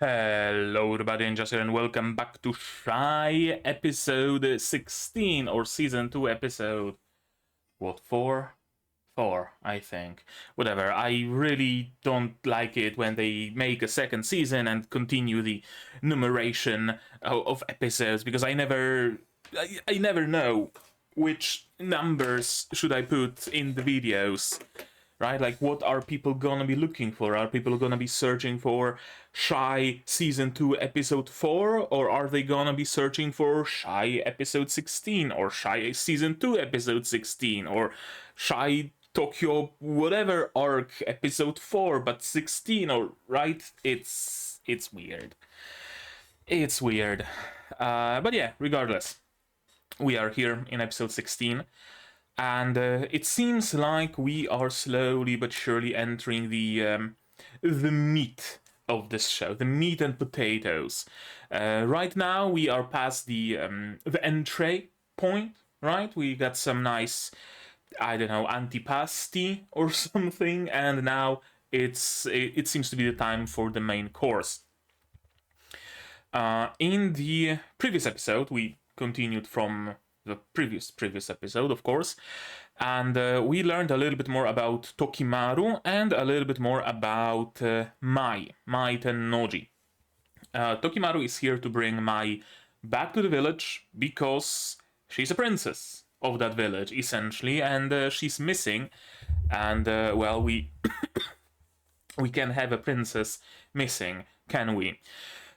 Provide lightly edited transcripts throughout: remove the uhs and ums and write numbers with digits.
Hello everybody, and just here, and welcome back to Shy episode 16, or season 2 episode, what, 4? 4, I think. Whatever, I really don't like it when they make a second season and continue the numeration of episodes, because I never know which numbers should I put in the videos, right? Like, what are people gonna be looking for? Are people gonna be searching for Shy Season 2 Episode 4? Or are they gonna be searching for Shy Episode 16? Or Shy Season 2 Episode 16? Or Shy Tokyo whatever arc Episode 4 but 16? Or, right? It's weird. It's weird. But yeah, regardless, we are here in episode 16. And it seems like we are slowly but surely entering the meat of this show, the meat and potatoes. Right now, we are past the entree point. Right, we got some nice, I don't know, antipasti or something, and now it seems to be the time for the main course. In the previous episode, we continued from the previous episode, of course, and we learned a little bit more about Tokimaru and a little bit more about Ai Tennouji. Tokimaru is here to bring Mai back to the village because she's a princess of that village, essentially, and she's missing. And well, we we can have a princess missing, can we?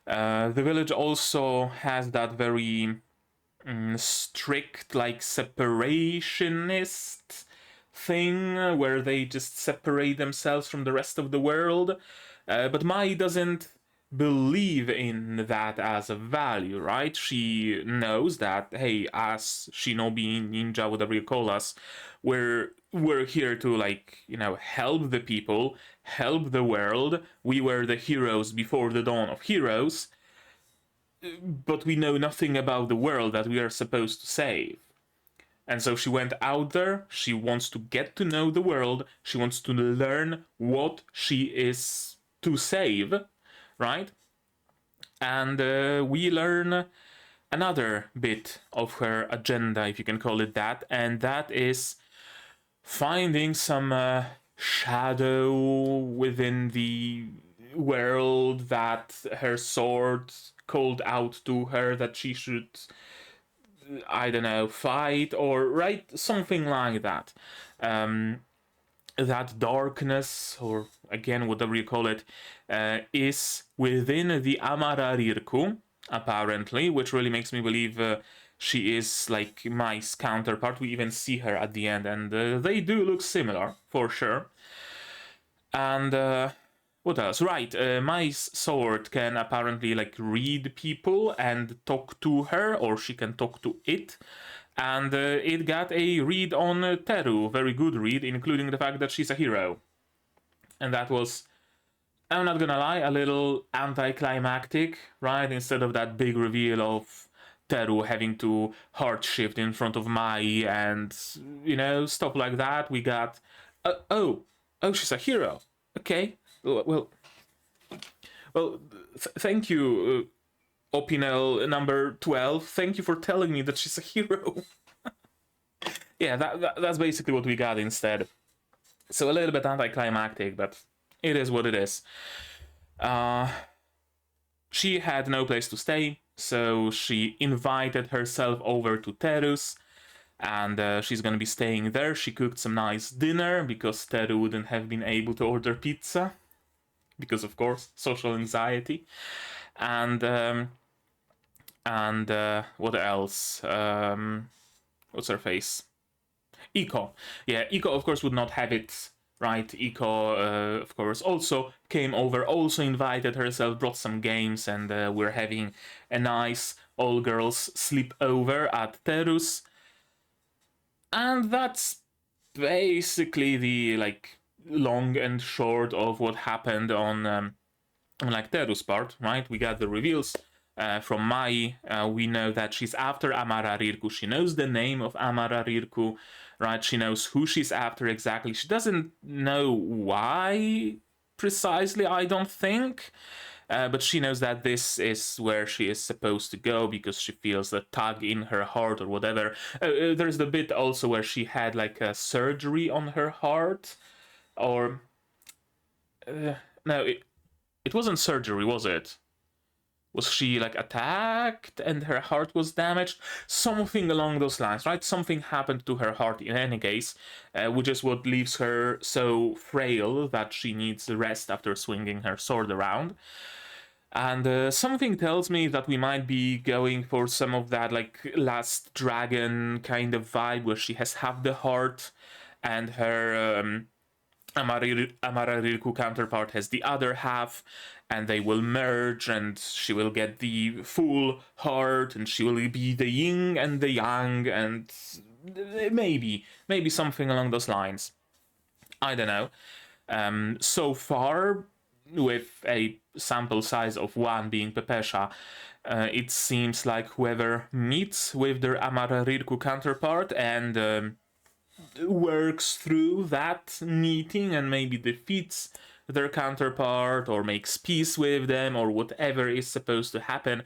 The village also has that very strict, like, separationist thing where they just separate themselves from the rest of the world. But Mai doesn't believe in that as a value, right? She knows that, hey, as shinobi, ninja, whatever you call us, we're here to, like, help the people, help the world. We were the heroes before the dawn of heroes, but we know nothing about the world that we are supposed to save. And so she went out there, she wants to get to know the world, she wants to learn what she is to save, right? And we learn another bit of her agenda, if you can call it that, and that is finding some shadow within the world that her sword called out to her that she should, I don't know, fight, or right, something like that. That darkness, or again, whatever you call it, is within the Amalareik, apparently, which really makes me believe she is like Mai's counterpart. We even see her at the end, and they do look similar, for sure. And what else? Right, Mai's sword can apparently, like, read people and talk to her, or she can talk to it. And it got a read on Teru, very good read, including the fact that she's a hero. And that was, I'm not gonna lie, a little anticlimactic, right? Instead of that big reveal of Teru having to heart shift in front of Mai and, stuff like that, we got, oh, she's a hero. Okay, well, thank you, Opinel number 12. Thank you for telling me that she's a hero. Yeah, that's basically what we got instead. So a little bit anticlimactic, but it is what it is. She had no place to stay, so she invited herself over to Teru's, and she's gonna be staying there. She cooked some nice dinner because Teru wouldn't have been able to order pizza, because of course, social anxiety. And what else? What's her face? Iko. Yeah, Iko, of course, would not have it, right? Iko, of course, also came over, also invited herself, brought some games, and we're having a nice all-girls sleepover at Teru's. And that's basically the, like, long and short of what happened on like, Teru's part, right? We got the reveals from Mai. We know that she's after Amalareik. She knows the name of Amalareik, right? She knows who she's after exactly. She doesn't know why precisely, I don't think. But she knows that this is where she is supposed to go because she feels a tug in her heart or whatever. There's the bit also where she had like a surgery on her heart, or no, it wasn't surgery, was it? Was she like attacked and her heart was damaged? Something along those lines, right? Something happened to her heart in any case, which is what leaves her so frail that she needs rest after swinging her sword around. And something tells me that we might be going for some of that like Last Dragon kind of vibe where she has half the heart and her Amarariku counterpart has the other half, and they will merge, and she will get the full heart, and she will be the yin and the yang, and maybe something along those lines. I don't know. So far, with a sample size of one being Pepesha, it seems like whoever meets with their Amarariku counterpart and works through that meeting and maybe defeats their counterpart or makes peace with them or whatever is supposed to happen,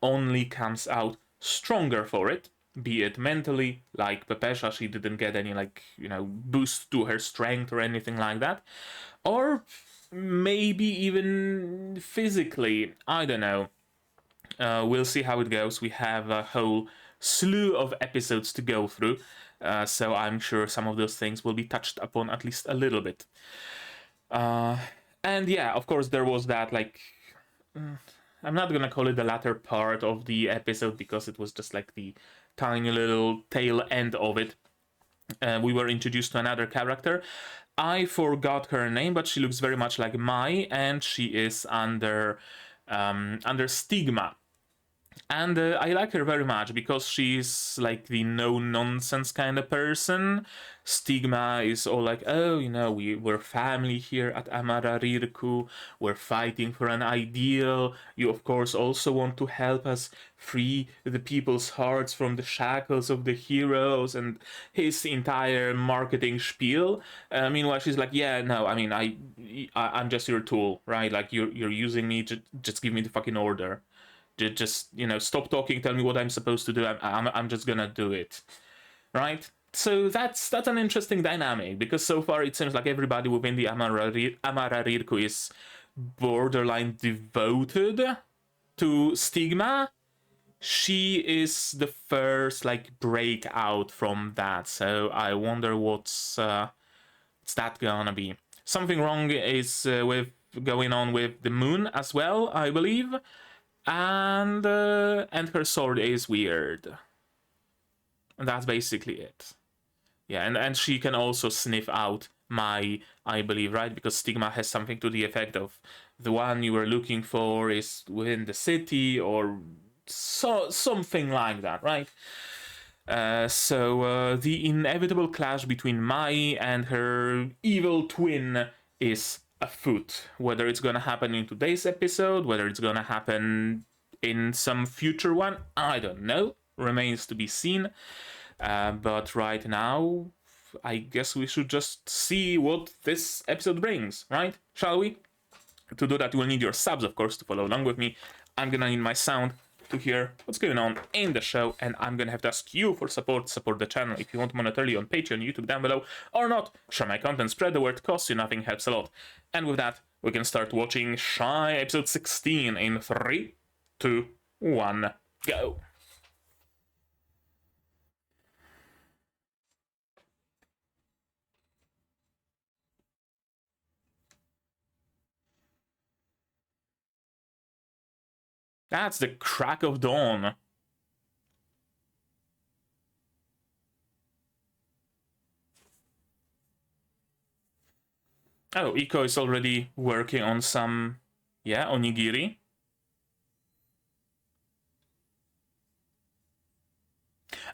only comes out stronger for it. Be it mentally, like Pepesha, she didn't get any like boost to her strength or anything like that, or maybe even physically. I don't know. We'll see how it goes. We have a whole slew of episodes to go through, so I'm sure some of those things will be touched upon at least a little bit. And yeah, of course, there was that, like, I'm not gonna call it the latter part of the episode because it was just like the tiny little tail end of it. We were introduced to another character. I forgot her name, but she looks very much like Mai, and she is under Stigma. And I like her very much because she's like the no nonsense kind of person. Stigma is all like, oh, we're family here at Amalareik. We're fighting for an ideal. You, of course, also want to help us free the people's hearts from the shackles of the heroes, and his entire marketing spiel. Meanwhile, she's like, yeah, no, I mean, I'm just your tool, right? Like, you're using me, just give me the fucking order. Just stop talking, tell me what I'm supposed to do. I'm just gonna do it, right? So that's an interesting dynamic, because so far it seems like everybody within the Amalareik is borderline devoted to Stigma. She is the first like breakout from that, so I wonder what's that gonna be. Something wrong is with going on with the moon as well, I believe, and her sword is weird. And that's basically it. Yeah, and she can also sniff out Mai, I believe, right? Because Stigma has something to the effect of the one you were looking for is within the city, or something like that, right? So the inevitable clash between Mai and her evil twin is afoot. Whether it's gonna happen in today's episode, whether it's gonna happen in some future one, I don't know. Remains to be seen. But right now, I guess we should just see what this episode brings, right? Shall we? To do that, you will need your subs, of course, to follow along with me. I'm gonna need my sound to hear what's going on in the show, and I'm gonna have to ask you for support the channel. If you want monetarily on Patreon, YouTube down below, or not, share my content, spread the word, costs you nothing, helps a lot. And with that, we can start watching Shy episode 16 in 3, 2, 1, go. That's the crack of dawn. Oh, Iko is already working on some, yeah, onigiri.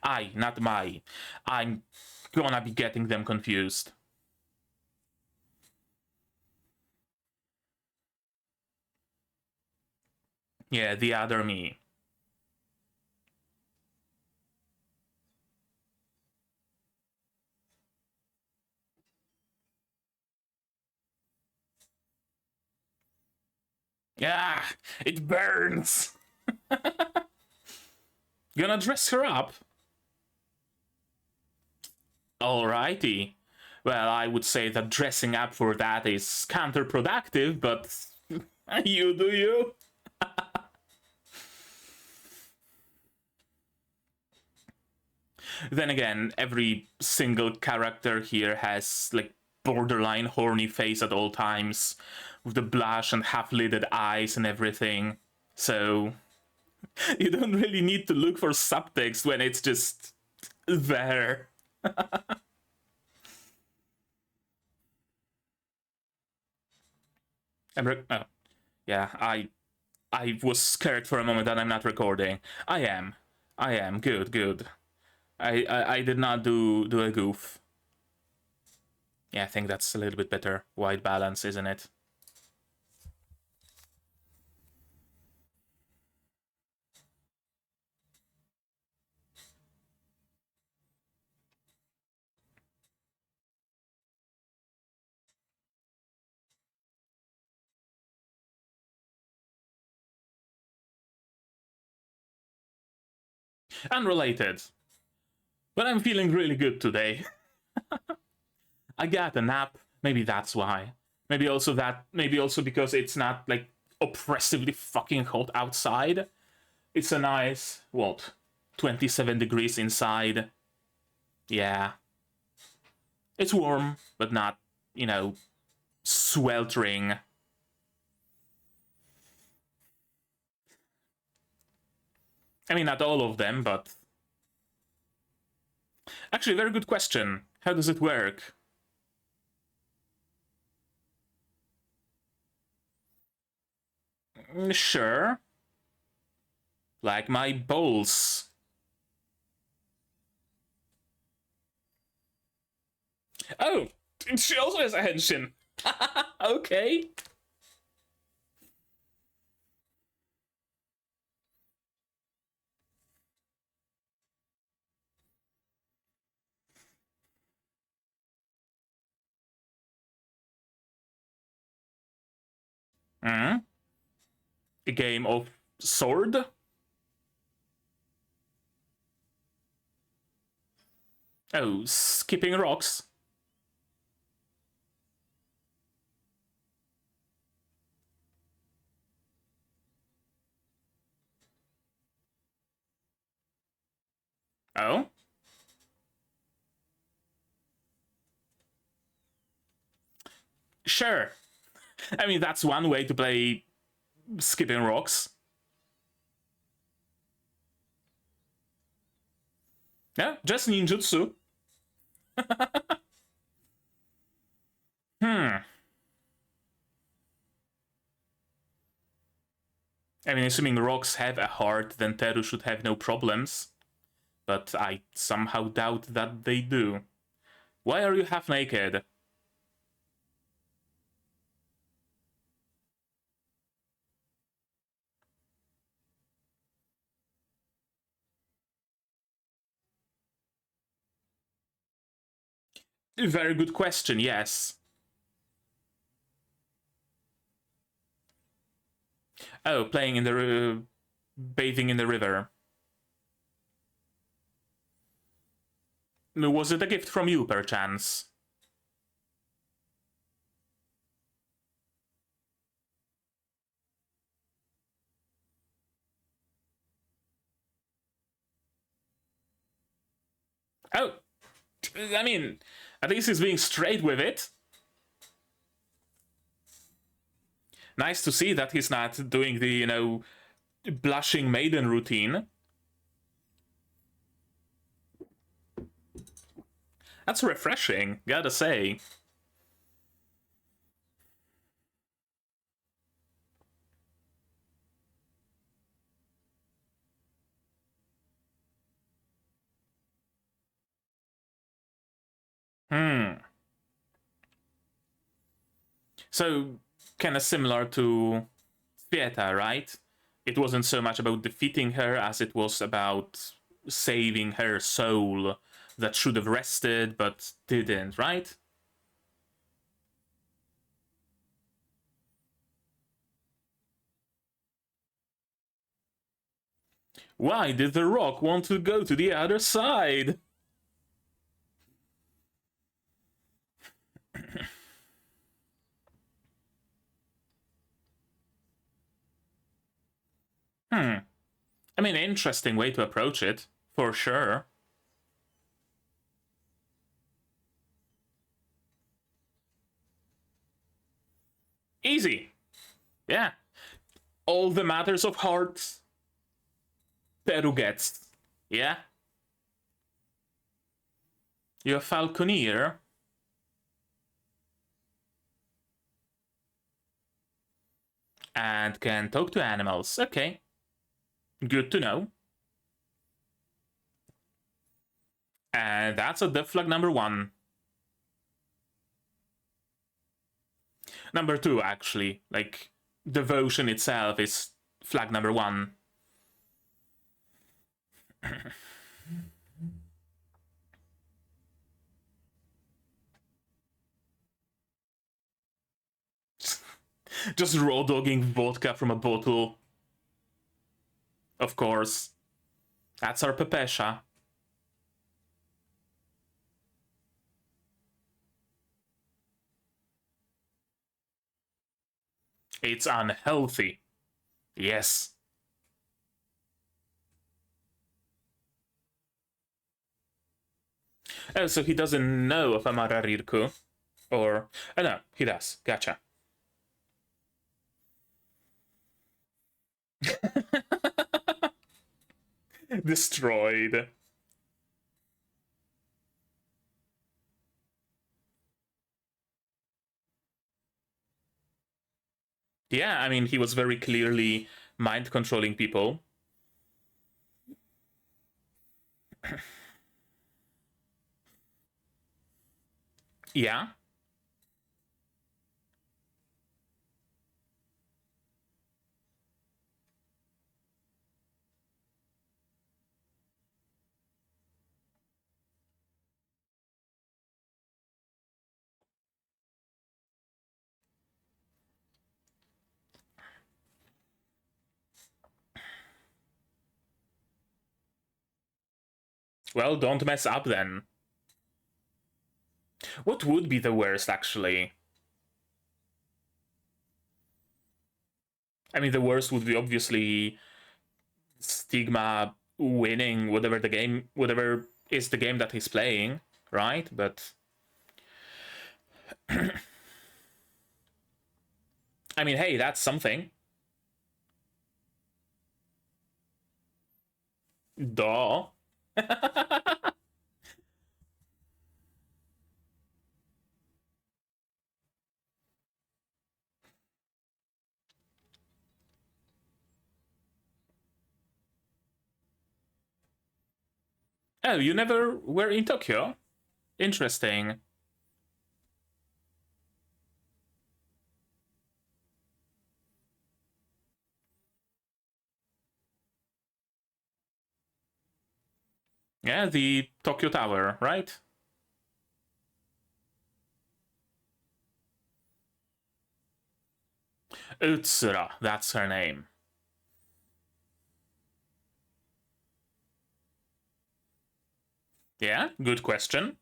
Ai, not Mai. I'm gonna be getting them confused. Yeah, the other me. Ah, it burns! Gonna dress her up? Alrighty. Well, I would say that dressing up for that is counterproductive, but you do you. Then again, every single character here has like borderline horny face at all times, with the blush and half-lidded eyes and everything. So you don't really need to look for subtext when it's just there. Oh, yeah, I was scared for a moment that I'm not recording. I am. Good, good. I did not do a goof. Yeah, I think that's a little bit better. White balance, isn't it? Unrelated. But I'm feeling really good today. I got a nap. Maybe that's why. Maybe also because it's not like oppressively fucking hot outside. It's a nice, what, 27 degrees inside. Yeah. It's warm, but not, sweltering. I mean, not all of them, but... Actually, very good question. How does it work? Sure. Like my bowls. Oh, she also has a henshin. Okay. Hmm? A game of sword? Oh, skipping rocks. Oh? Sure. I mean, that's one way to play skipping rocks. Yeah, just ninjutsu. Hmm. I mean, assuming rocks have a heart, then Teru should have no problems. But I somehow doubt that they do. Why are you half naked? Very good question, yes. Oh, playing in the... bathing in the river. Was it a gift from you, perchance? Oh, I mean, at least he's being straight with it. Nice to see that he's not doing the, blushing maiden routine. That's refreshing, gotta say. Hmm. So, kind of similar to Fieta, right? It wasn't so much about defeating her as it was about saving her soul that should have rested but didn't, right? Why did the rock want to go to the other side? I mean, interesting way to approach it, for sure. Easy. Yeah. All the matters of heart, Peru gets. Yeah? You're a falconer. And can talk to animals. Okay. Good to know. And that's a death flag number 1. Number 2, actually. Like, devotion itself is flag number 1. Just raw dogging vodka from a bottle. Of course. That's our Pepesha. It's unhealthy. Yes. Oh, so he doesn't know of Amalareik. Or... Oh, no, he does. Gotcha. Destroyed. Yeah, I mean, he was very clearly mind controlling people. Yeah. Well, don't mess up then. What would be the worst, actually? I mean, the worst would be obviously Stigma winning whatever is the game that he's playing, right? But I mean, hey, that's something. Duh. Oh, you never were in Tokyo? Interesting. Yeah, the Tokyo Tower, right? Utsura, that's her name. Yeah, good question.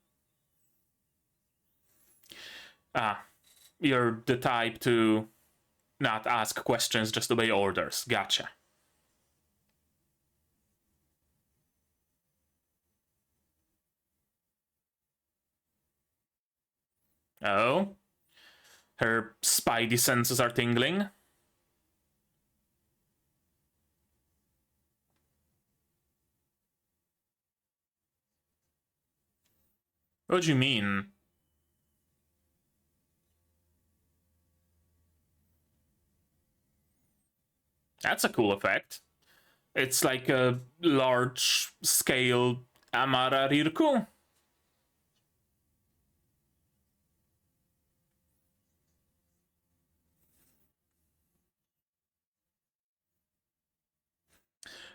Ah, you're the type to not ask questions, just obey orders. Gotcha. Oh? Her spidey senses are tingling? What do you mean? That's a cool effect. It's like a large scale Amalareik.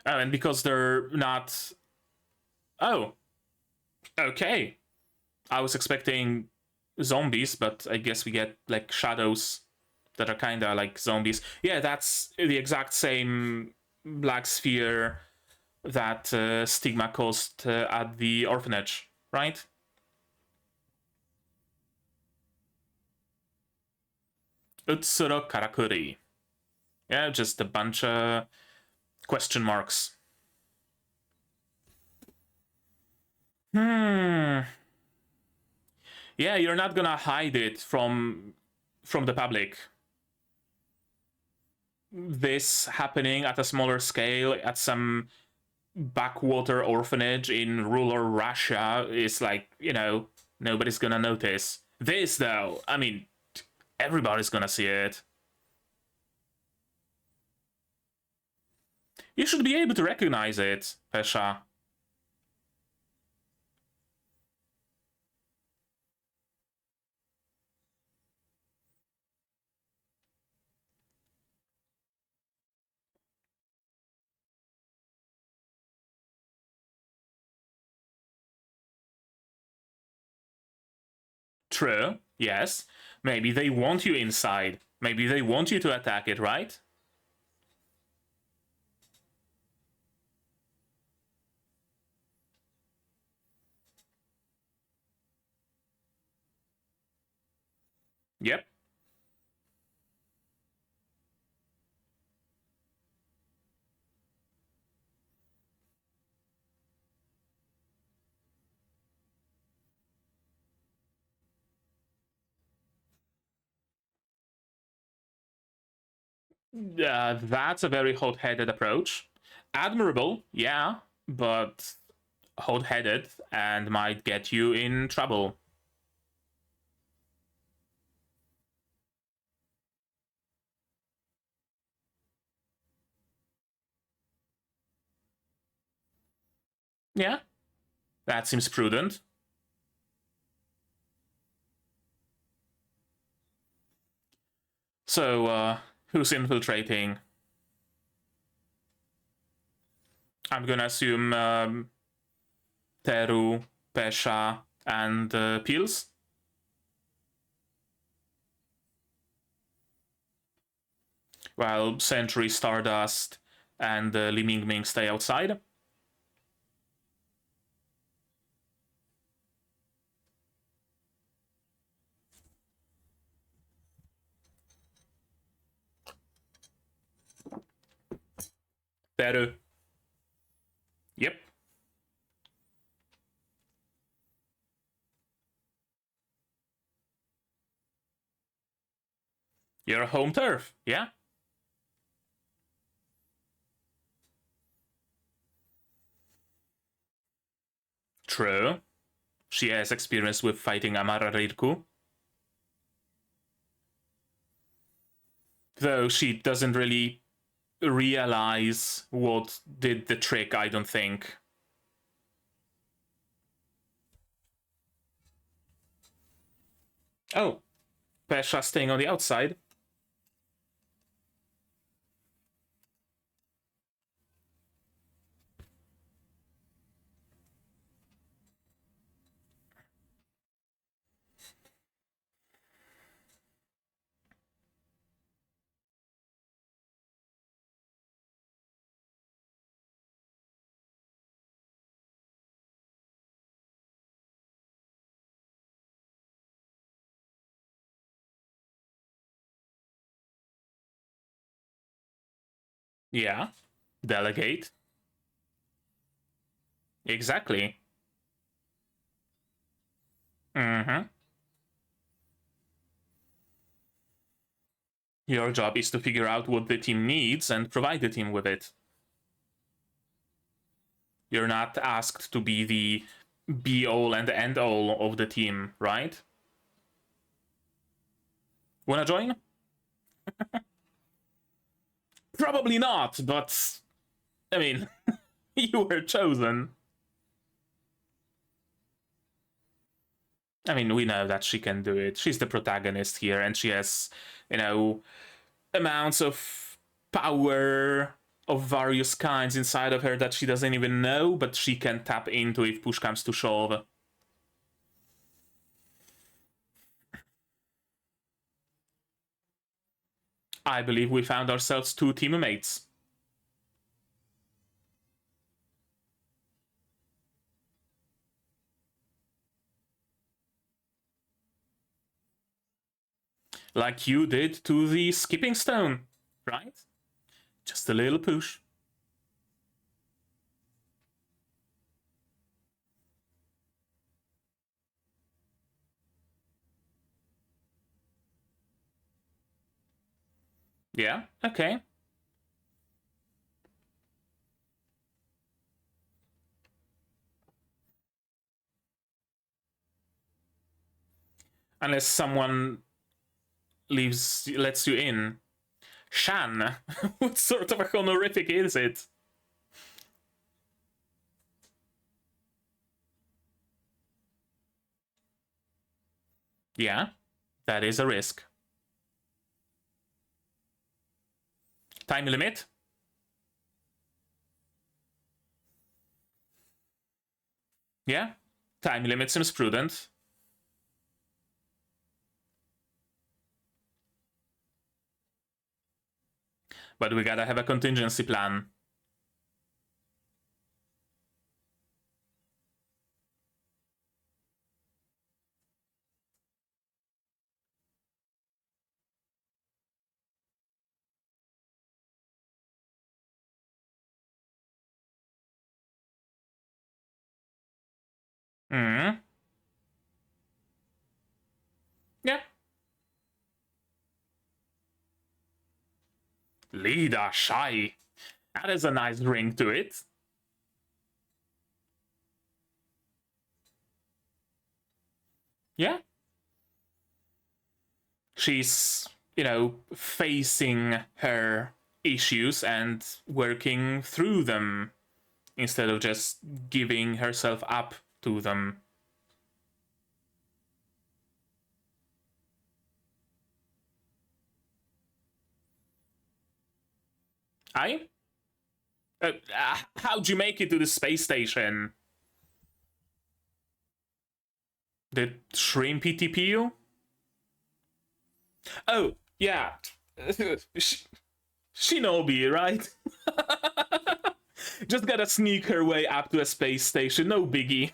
Oh, and because they're not... Oh, okay. I was expecting zombies, but I guess we get like shadows that are kinda like zombies. Yeah, that's the exact same black sphere that Stigma caused at the orphanage, right? Utsuro Karakuri. Yeah, just a bunch of question marks. Yeah, you're not gonna hide it from the public. This happening at a smaller scale at some backwater orphanage in rural Russia is like, nobody's gonna notice. This, though, I mean, everybody's gonna see it. You should be able to recognize it, Pesha. True, yes. Maybe they want you inside. Maybe they want you to attack it, right? Yep. That's a very hot-headed approach. Admirable, yeah, but hot-headed and might get you in trouble. Yeah, that seems prudent. So, who's infiltrating? I'm gonna assume Teru, Pesha, and Pils. While Century, Stardust, and Li Mingming stay outside. Teru. Yep. Your home turf, yeah? True. She has experience with fighting Amalareik. Though she doesn't really realize what did the trick, I don't think. Oh, Pesha staying on the outside. Yeah. Delegate. Exactly. Mm-hmm. Your job is to figure out what the team needs and provide the team with it. You're not asked to be the be-all and end-all of the team, right? Wanna join? Probably not, but I mean, you were chosen. I mean, we know that she can do it. She's the protagonist here, and she has, amounts of power of various kinds inside of her that she doesn't even know, but she can tap into if push comes to shove. I believe we found ourselves two teammates. Like you did to the skipping stone, right? Just a little push. Yeah, okay. Unless someone lets you in. Shan, what sort of a honorific is it? Yeah, that is a risk. Time limit? Yeah, time limit seems prudent. But we gotta have a contingency plan. Hmm. Yeah. Leader Shy. That is a nice ring to it. Yeah. She's, facing her issues and working through them instead of just giving herself up to them. I? How'd you make it to the space station? Did Shrimpy TP you? Oh, yeah. Shinobi, right? Just gotta sneak her way up to a space station, no biggie.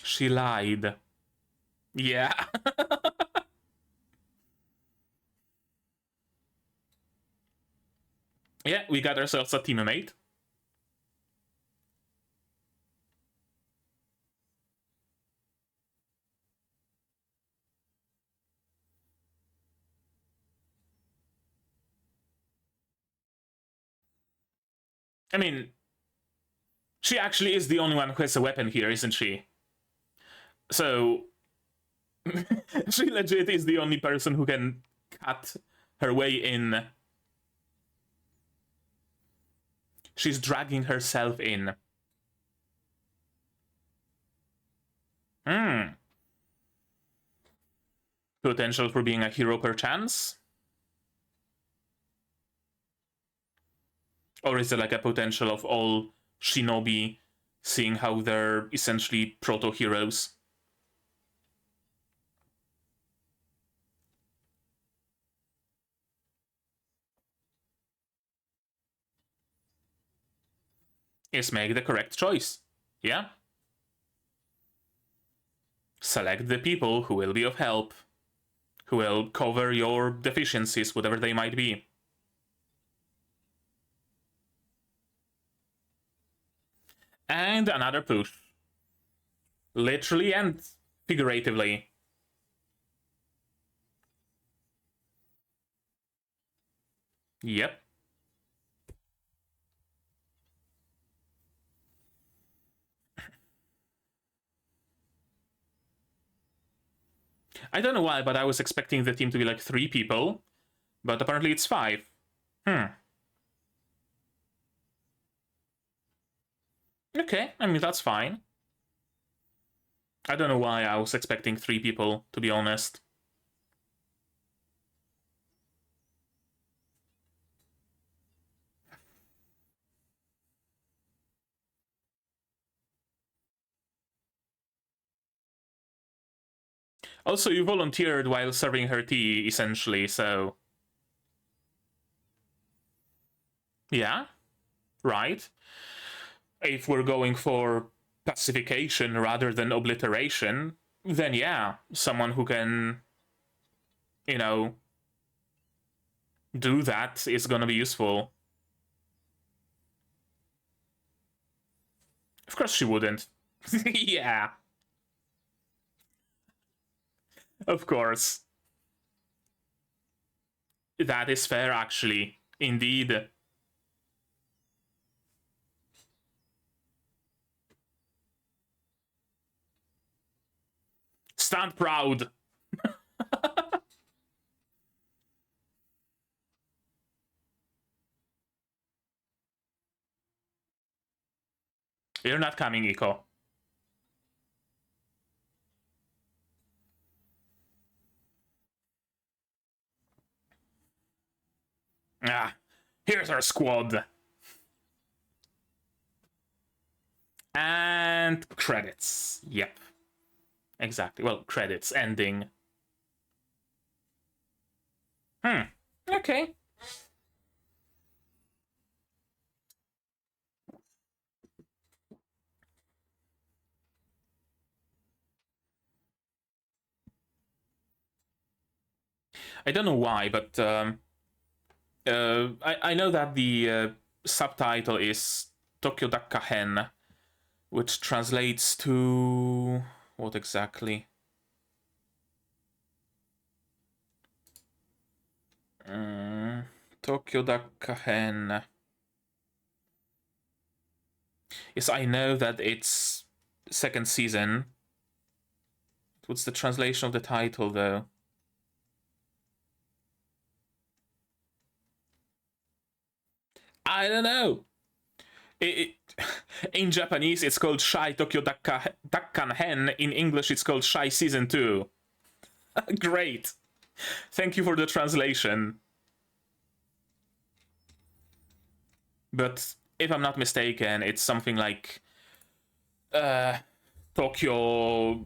She lied. Yeah. Yeah, we got ourselves a teammate. I mean, she actually is the only one who has a weapon here, isn't she? So, she legit is the only person who can cut her way in. She's dragging herself in. Hmm. Potential for being a hero perchance? Or is it like a potential of all shinobi seeing how they're essentially proto-heroes? Is make the correct choice. Yeah? Select the people who will be of help, who will cover your deficiencies, whatever they might be. And another push. Literally and figuratively. Yep. I don't know why, but I was expecting the team to be like 3 people, but apparently it's 5. Okay, I mean, that's fine. I don't know why I was expecting 3 people, to be honest. Also, you volunteered while serving her tea, essentially, so... Yeah, right. If we're going for pacification rather than obliteration, then yeah, someone who can, you know, do that is gonna be useful. Of course she wouldn't. Yeah, of course. That is fair, actually. Indeed. Stand proud. You're not coming, Iko. Ah, here's our squad. And credits. Yep. Exactly. Well, credits ending. Okay. I don't know why, but I know that the subtitle is Tokyo Dakkan-hen, which translates to what exactly? Tokyo Dakkan-hen. Yes, I know that it's second season. What's the translation of the title, though? I don't know. In Japanese, it's called Shy Tokyo Dakkan-hen. In English, it's called Shy Season 2. Great. Thank you for the translation. But if I'm not mistaken, it's something like Tokyo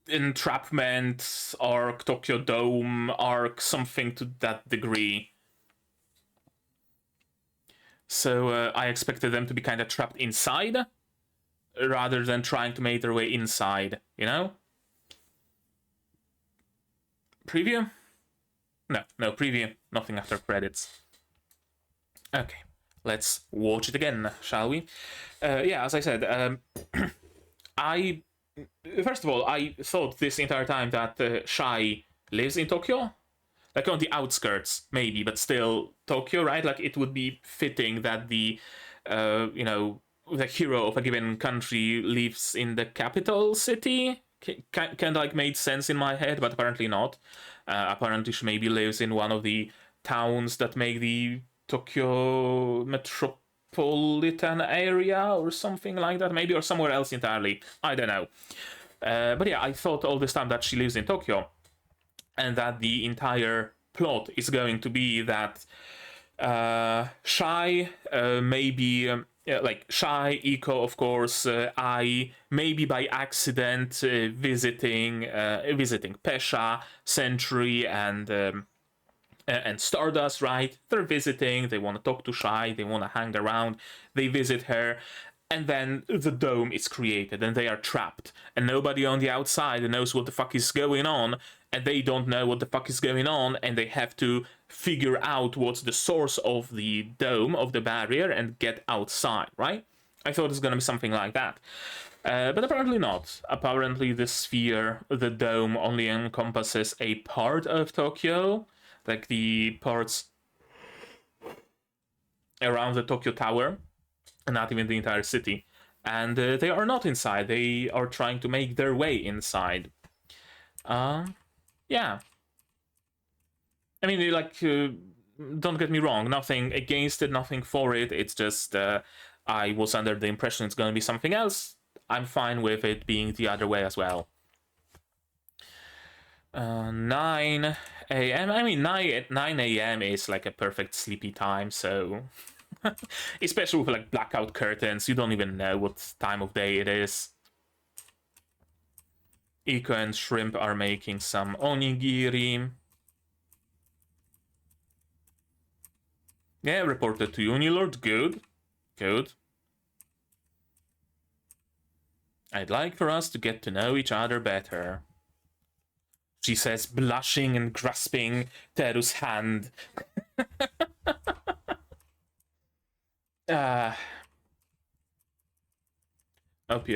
Entrapment arc, Tokyo Dome arc, something to that degree. So I expected them to be kind of trapped inside rather than trying to make their way inside, you know? Preview? No preview. Nothing after credits. Okay, let's watch it again, shall we? Yeah, as I said, I first of all, I thought this entire time that Shai lives in Tokyo, like on the outskirts, maybe, but still Tokyo, right? Like it would be fitting that the hero of a given country lives in the capital city. Kind of like made sense in my head, but apparently not. Apparently, she maybe lives in one of the towns that make the Tokyo metropolitan area or something like that, maybe, or somewhere else entirely. I don't know. But yeah, I thought all this time that she lives in Tokyo, and that the entire plot is going to be that Shy, maybe like Shy, Eco, of course, I maybe by accident visiting Pesha, Century, and Stardust, right? They're visiting, they want to talk to Shy, they want to hang around, they visit her, and then the dome is created and they are trapped, and nobody on the outside knows what the fuck is going on, and they don't know what the fuck is going on, and they have to figure out what's the source of the dome, of the barrier, and get outside, right? I thought it was gonna be something like that. But apparently not. Apparently, the sphere, the dome, only encompasses a part of Tokyo, like the parts around the Tokyo Tower, not even the entire city. And they are not inside. They are trying to make their way inside. Yeah. I mean, like, don't get me wrong. Nothing against it, nothing for it. It's just I was under the impression it's going to be something else. I'm fine with it being the other way as well. 9 a.m. I mean, 9 a.m. is like a perfect sleepy time, so especially with like blackout curtains, you don't even know what time of day it is. Iko and Shrimp are making some onigiri. Yeah, reported to Unilord. Good. Good. I'd like for us to get to know each other better, she says, blushing and grasping Teru's hand. OP.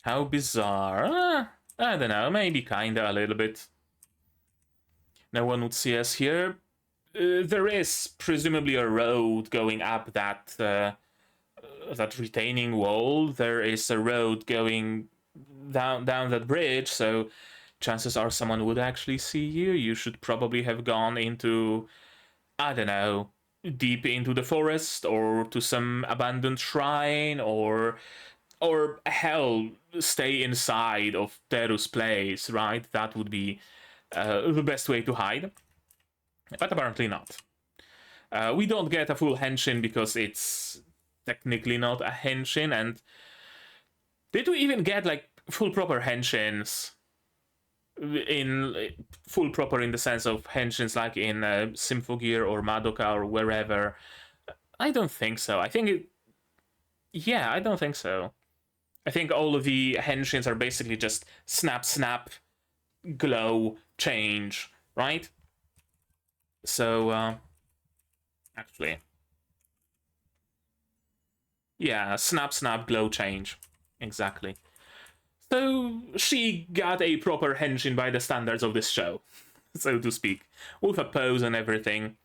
How bizarre. I don't know, maybe kinda a little bit. No one would see us here. There is presumably a road going up that retaining wall. There is a road going down that bridge, so chances are someone would actually see you. You should probably have gone into, I don't know, deep into the forest or to some abandoned shrine, or hell, stay inside of Teru's place, right? That would be the best way to hide. But apparently not. We don't get a full henshin because it's technically not a henshin, and did we even get like full proper henshins? In full proper in the sense of henshins like in Symphogear or Madoka or wherever? I don't think so. I think it. Yeah, I don't think so. I think all of the henshins are basically just snap, snap, glow, change, right? So, actually, yeah, snap, snap, glow, change. Exactly. So she got a proper henshin by the standards of this show, so to speak, with a pose and everything.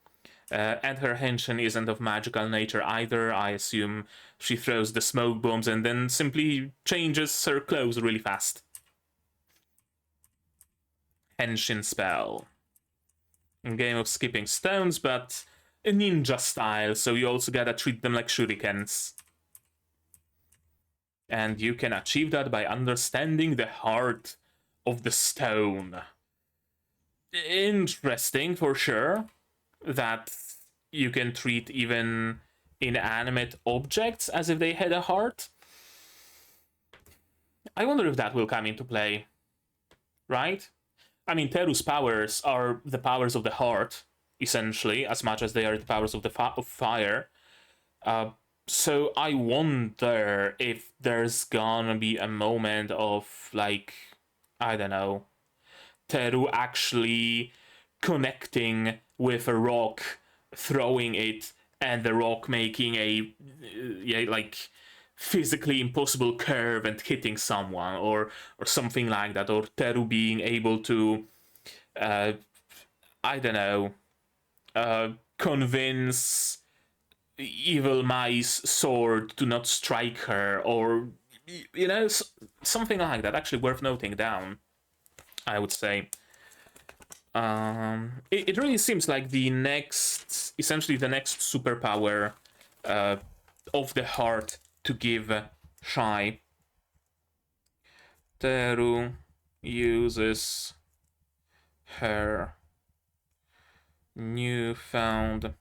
And her henshin isn't of magical nature either. I assume she throws the smoke bombs and then simply changes her clothes really fast. Henshin spell. A game of skipping stones, but a ninja style, so you also gotta treat them like shurikens. And you can achieve that by understanding the heart of the stone. Interesting for sure that you can treat even inanimate objects as if they had a heart. I wonder if that will come into play, right? I mean, Teru's powers are the powers of the heart, essentially, as much as they are the powers of the fire. So I wonder if there's gonna be a moment of, like, I don't know, Teru actually connecting with a rock, throwing it, and the rock making a like physically impossible curve and hitting someone, or something like that, or Teru being able to I don't know, convince Evil Mai's sword to not strike her, or something like that. Actually worth noting down, I would say. It really seems like essentially the next superpower of the heart to give Shy. Teru uses her newfound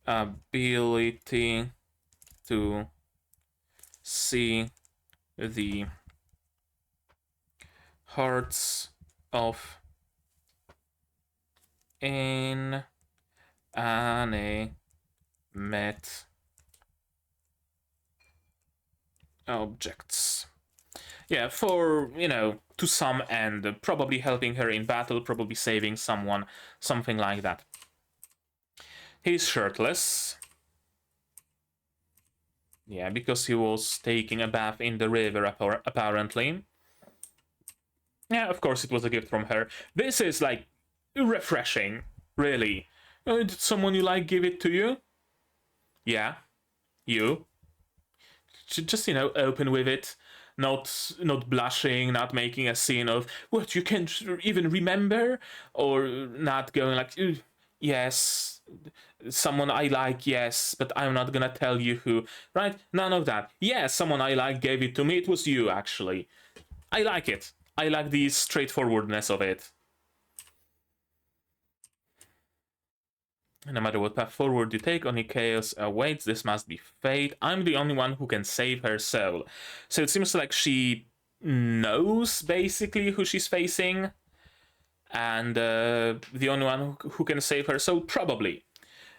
ability to see the hearts of inanimate objects. Yeah, for, to some end, probably helping her in battle, probably saving someone, something like that. He's shirtless. Yeah, because he was taking a bath in the river, apparently. Yeah, of course it was a gift from her. This is, like, refreshing, really. Did someone you like give it to you? Yeah, you. Just, open with it. Not blushing, not making a scene of, what, you can't even remember? Or not going like, yes, someone I like, yes, but I'm not gonna tell you who, right? None of that. Yes, someone I like gave it to me. It was you, actually. I like it. I like the straightforwardness of it. No matter what path forward you take, only chaos awaits. This must be fate. I'm the only one who can save her soul. So it seems like she knows, basically, who she's facing. And the only one who can save her soul, probably.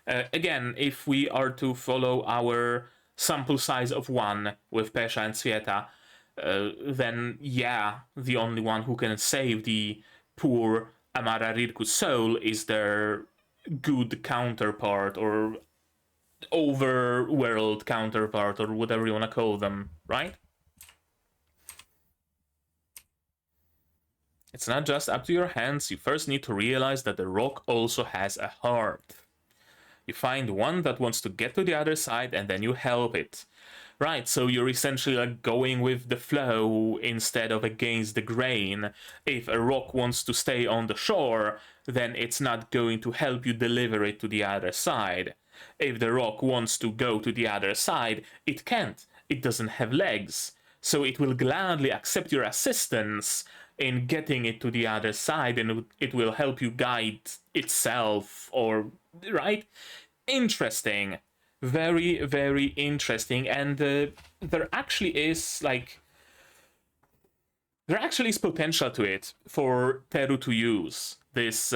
Again, if we are to follow our sample size of 1 with Pesha and Svieta, then yeah, the only one who can save the poor Amalareik's soul is their good counterpart, or overworld counterpart, or whatever you want to call them, right? It's not just up to your hands. You first need to realize that the rock also has a heart. You find one that wants to get to the other side, and then you help it. Right, so you're essentially like going with the flow instead of against the grain. If a rock wants to stay on the shore, then it's not going to help you deliver it to the other side. If the rock wants to go to the other side, it can't. It doesn't have legs. So it will gladly accept your assistance in getting it to the other side, and it will help you guide itself, or right? Interesting. Very, very interesting. And there actually is potential to it for Teru to use this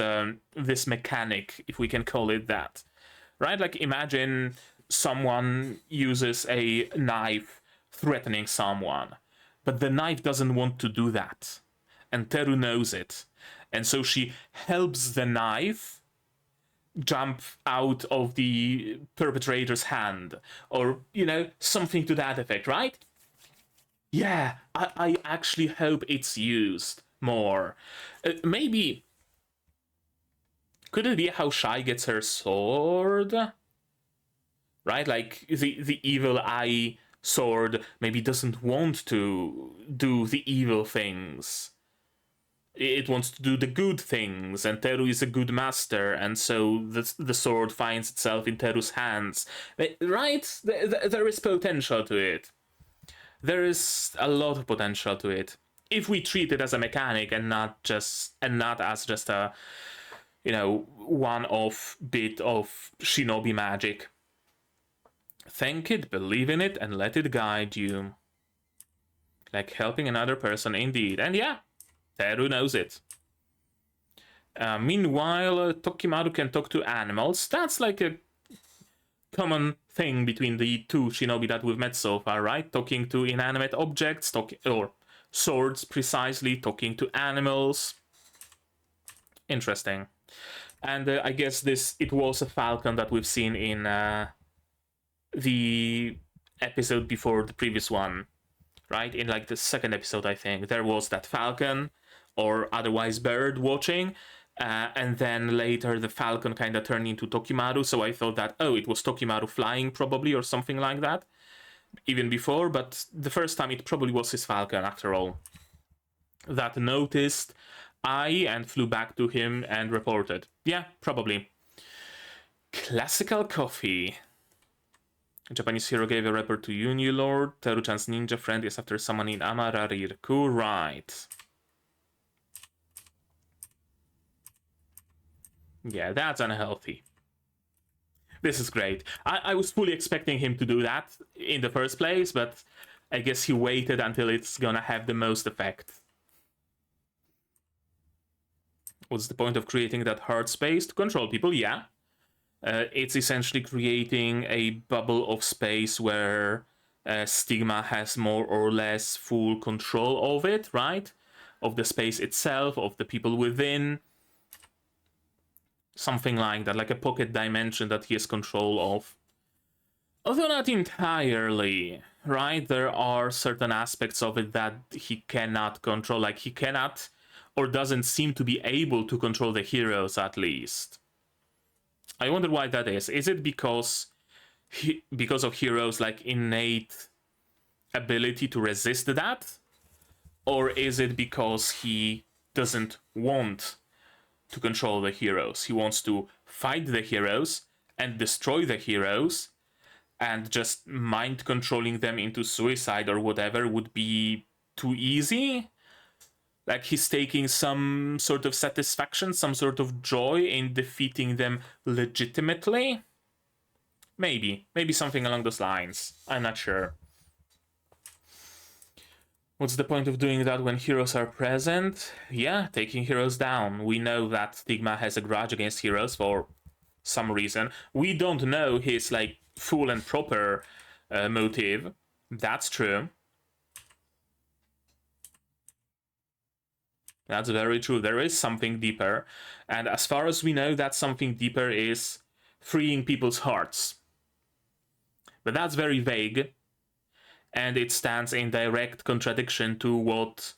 mechanic, if we can call it that, right? Like, imagine someone uses a knife threatening someone, but the knife doesn't want to do that, and Teru knows it, and so she helps the knife jump out of the perpetrator's hand, or something to that effect, right? Yeah, I actually hope it's used more. Maybe could it be how Shy gets her sword, right? Like the evil eye sword maybe doesn't want to do the evil things. It wants to do the good things, and Teru is a good master, and so the sword finds itself in Teru's hands. Right? There is potential to it. There is a lot of potential to it. If we treat it as a mechanic and not as just a one-off bit of shinobi magic. Think it, believe in it, and let it guide you. Like helping another person, indeed. And yeah, Teru knows it. Meanwhile, Tokimaru can talk to animals. That's like a common thing between the two shinobi that we've met so far, right? Talking to inanimate objects, or swords precisely, talking to animals. Interesting. And I guess it was a falcon that we've seen in the episode before the previous one, right? In like the second episode, I think, there was that falcon, or otherwise bird, watching, and then later the falcon kind of turned into Tokimaru, so I thought that, it was Tokimaru flying probably, or something like that, even before, but the first time it probably was his falcon after all. That noticed Ai and flew back to him and reported. Yeah, probably. Classical coffee. A Japanese hero gave a report to you, new lord. Teru-chan's ninja friend is after summoning Amalareik. Right. Yeah, that's unhealthy. This is great. I was fully expecting him to do that in the first place, but I guess he waited until it's gonna have the most effect. What's the point of creating that hard space? To control people, yeah. It's essentially creating a bubble of space where Stigma has more or less full control of it, right? Of the space itself, of the people within. Something like that, like a pocket dimension that he has control of. Although not entirely, right? There are certain aspects of it that he cannot control, like he cannot, or doesn't seem to be able to control the heroes, at least. I wonder why that is. Is it because of heroes' like innate ability to resist that? Or is it because he doesn't want to control the heroes? He wants to fight the heroes and destroy the heroes, and just mind controlling them into suicide or whatever would be too easy? Like he's taking some sort of satisfaction, some sort of joy in defeating them legitimately? Maybe something along those lines. I'm not sure. What's the point of doing that when heroes are present? Yeah, taking heroes down. We know that Stigma has a grudge against heroes for some reason. We don't know his like full and proper motive. That's true. That's very true. There is something deeper. And as far as we know, that something deeper is freeing people's hearts. But that's very vague. And it stands in direct contradiction to what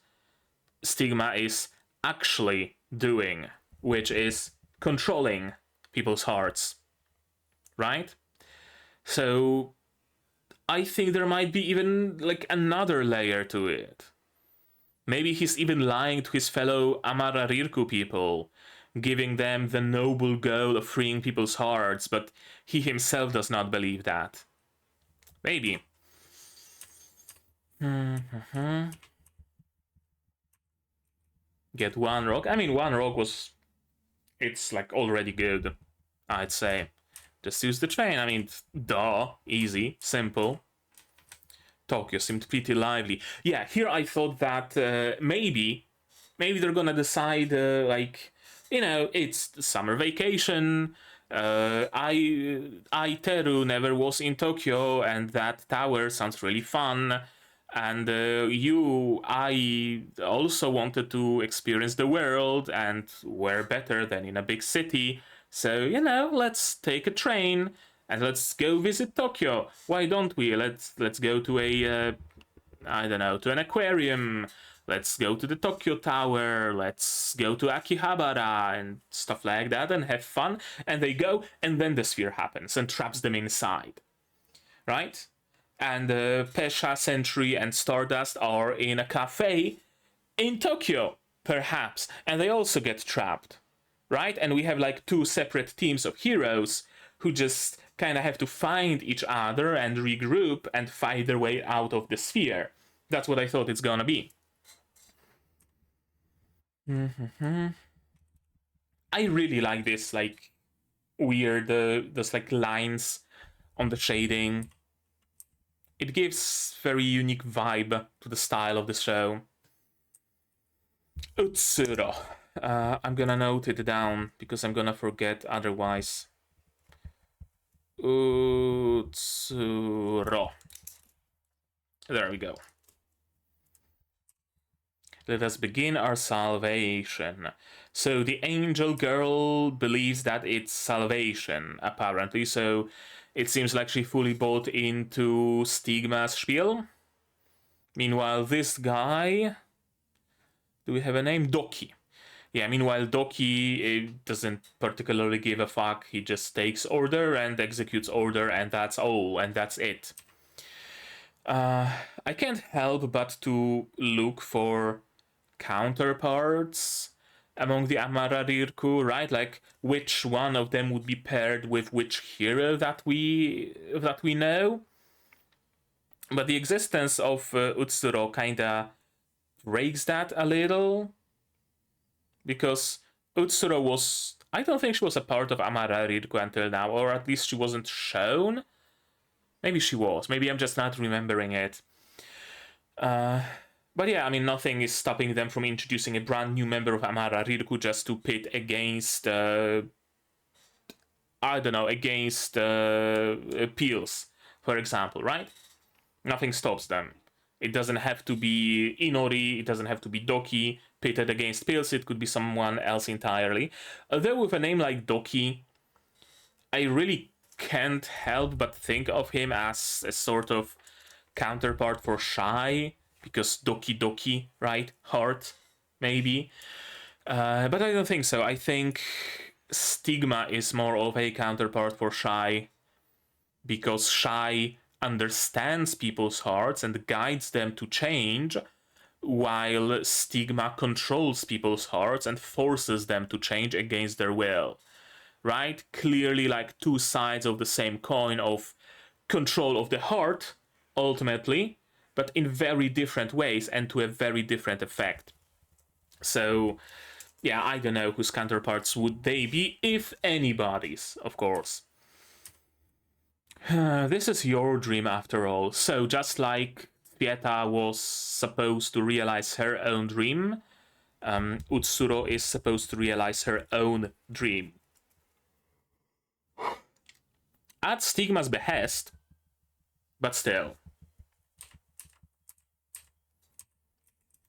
Stigma is actually doing, which is controlling people's hearts. Right? So I think there might be even like another layer to it. Maybe he's even lying to his fellow Amalareik people, giving them the noble goal of freeing people's hearts, but he himself does not believe that. Maybe. Get one rock. I mean, one rock was... It's like already good, I'd say. Just use the train. I mean, duh. Easy. Simple. Tokyo seemed pretty lively. Yeah, here I thought that maybe they're gonna decide like, you know, it's the summer vacation. Ai Teru never was in Tokyo, and that tower sounds really fun. And I also wanted to experience the world, and where better than in a big city. So, you know, let's take a train and let's go visit Tokyo. Why don't we? Let's go to a I don't know, to an aquarium. Let's go to the Tokyo Tower. Let's go to Akihabara and stuff like that and have fun. And they go, and then the sphere happens and traps them inside, right? And Pesha, Sentry, and Stardust are in a cafe in Tokyo, perhaps, and they also get trapped, right? And we have like two separate teams of heroes who just kind of have to find each other and regroup and fight their way out of the sphere. That's what I thought it's gonna be. I really like this like weird, those like lines on the shading. It gives very unique vibe to the style of the show. Utsuro. I'm gonna note it down because I'm gonna forget otherwise. Utsuro. There we go. Let us begin our salvation. So the angel girl believes that it's salvation, apparently. So it seems like she fully bought into Stigma's spiel. Meanwhile, this guy... Do we have a name? Doki. Yeah, meanwhile, Doki doesn't particularly give a fuck. He just takes order and executes order, and that's all, and that's it. I can't help but to look for counterparts among the Amalareik, right? Like, which one of them would be paired with which hero that we know? But the existence of Utsuro kinda breaks that a little, because Utsuro was... I don't think she was a part of Amalareik until now, or at least she wasn't shown. Maybe she was. Maybe I'm just not remembering it. But yeah, I mean, nothing is stopping them from introducing a brand new member of Amalareik just to pit against... I don't know, against Peels, for example, right? Nothing stops them. It doesn't have to be Inori, it doesn't have to be Doki pitted against Pills, it could be someone else entirely. Although with a name like Doki, I really can't help but think of him as a sort of counterpart for Shy, because Doki Doki, right? Heart, maybe. But I don't think so. I think Stigma is more of a counterpart for Shy, because Shy understands people's hearts and guides them to change, while Stigma controls people's hearts and forces them to change against their will. Right? Clearly like two sides of the same coin of control of the heart, ultimately, but in very different ways and to a very different effect. So, yeah, I don't know whose counterparts would they be, if anybody's, of course. This is your dream after all. So just like Pieta was supposed to realize her own dream, Utsuro is supposed to realize her own dream. at Stigma's behest, but still.